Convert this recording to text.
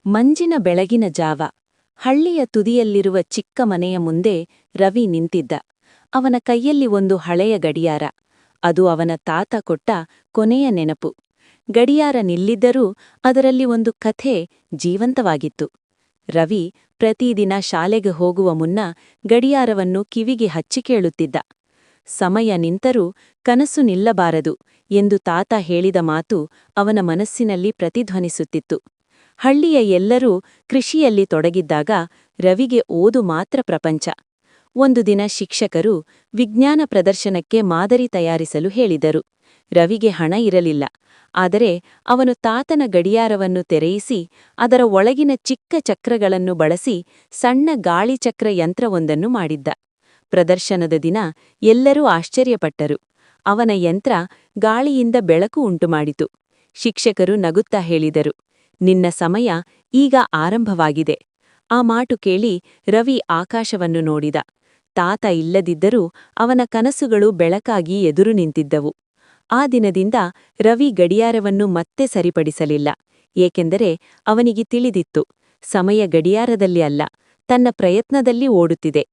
ಮಂಜಿನ ಬೆಳಗಿನ ಜಾವ. ಹಳ್ಳಿಯ ತುದಿಯಲ್ಲಿರುವ ಚಿಕ್ಕ ಮನೆಯ ಮುಂದೆ ರವಿ ನಿಂತಿದ್ದ. ಅವನ ಕೈಯಲ್ಲಿ ಒಂದು ಹಳೆಯ ಗಡಿಯಾರ. ಅದು ಅವನ ತಾತ ಕೊಟ್ಟ ಕೊನೆಯ ನೆನಪು. ಗಡಿಯಾರ ನಿಲ್ಲಿದ್ದರೂ ಅದರಲ್ಲಿ ಒಂದು ಕಥೆ ಜೀವಂತವಾಗಿತ್ತು. ರವಿ ಪ್ರತಿದಿನ ಶಾಲೆಗೆ ಹೋಗುವ ಮುನ್ನ ಗಡಿಯಾರವನ್ನು ಕಿವಿಗೆ ಹಚ್ಚಿ ಕೇಳುತ್ತಿದ್ದ. ಸಮಯ ನಿಂತರೂ ಕನಸು ನಿಲ್ಲಬಾರದು ಎಂದು ತಾತ ಹೇಳಿದ ಮಾತು ಅವನ ಮನಸ್ಸಿನಲ್ಲಿ ಪ್ರತಿಧ್ವನಿಸುತ್ತಿತ್ತು. ಹಳ್ಳಿಯ ಎಲ್ಲರೂ ಕೃಷಿಯಲ್ಲಿ ತೊಡಗಿದ್ದಾಗ ರವಿಗೆ ಓದು ಮಾತ್ರ ಪ್ರಪಂಚ. ಒಂದು ದಿನ ಶಿಕ್ಷಕರು ವಿಜ್ಞಾನ ಪ್ರದರ್ಶನಕ್ಕೆ ಮಾದರಿ ತಯಾರಿಸಲು ಹೇಳಿದರು. ರವಿಗೆ ಹಣ ಇರಲಿಲ್ಲ. ಆದರೆ ಅವನು ತಾತನ ಗಡಿಯಾರವನ್ನು ತೆರೆಯಿಸಿ ಅದರ ಒಳಗಿನ ಚಿಕ್ಕ ಚಕ್ರಗಳನ್ನು ಬಳಸಿ ಸಣ್ಣ ಗಾಳಿಚಕ್ರ ಯಂತ್ರವೊಂದನ್ನು ಮಾಡಿದ್ದ. ಪ್ರದರ್ಶನದ ದಿನ ಎಲ್ಲರೂ ಆಶ್ಚರ್ಯಪಟ್ಟರು. ಅವನ ಯಂತ್ರ ಗಾಳಿಯಿಂದ ಬೆಳಕು ಉಂಟುಮಾಡಿತು. ಶಿಕ್ಷಕರು ನಗುತ್ತಾ ಹೇಳಿದರು, ನಿನ್ನ ಸಮಯ ಈಗ ಆರಂಭವಾಗಿದೆ. ಆ ಮಾತು ಕೇಳಿ ರವಿ ಆಕಾಶವನ್ನು ನೋಡಿದ. ತಾತ ಇಲ್ಲದಿದ್ದರೂ ಅವನ ಕನಸುಗಳು ಬೆಳಕಾಗಿ ಎದುರು ನಿಂತಿದ್ದವು. ಆ ದಿನದಿಂದ ರವಿ ಗಡಿಯಾರವನ್ನು ಮತ್ತೆ ಸರಿಪಡಿಸಲಿಲ್ಲ. ಏಕೆಂದರೆ ಅವನಿಗೆ ತಿಳಿದಿತ್ತು, ಸಮಯ ಗಡಿಯಾರದಲ್ಲಿ ಅಲ್ಲ, ತನ್ನ ಪ್ರಯತ್ನದಲ್ಲಿ ಓಡುತ್ತಿದೆ.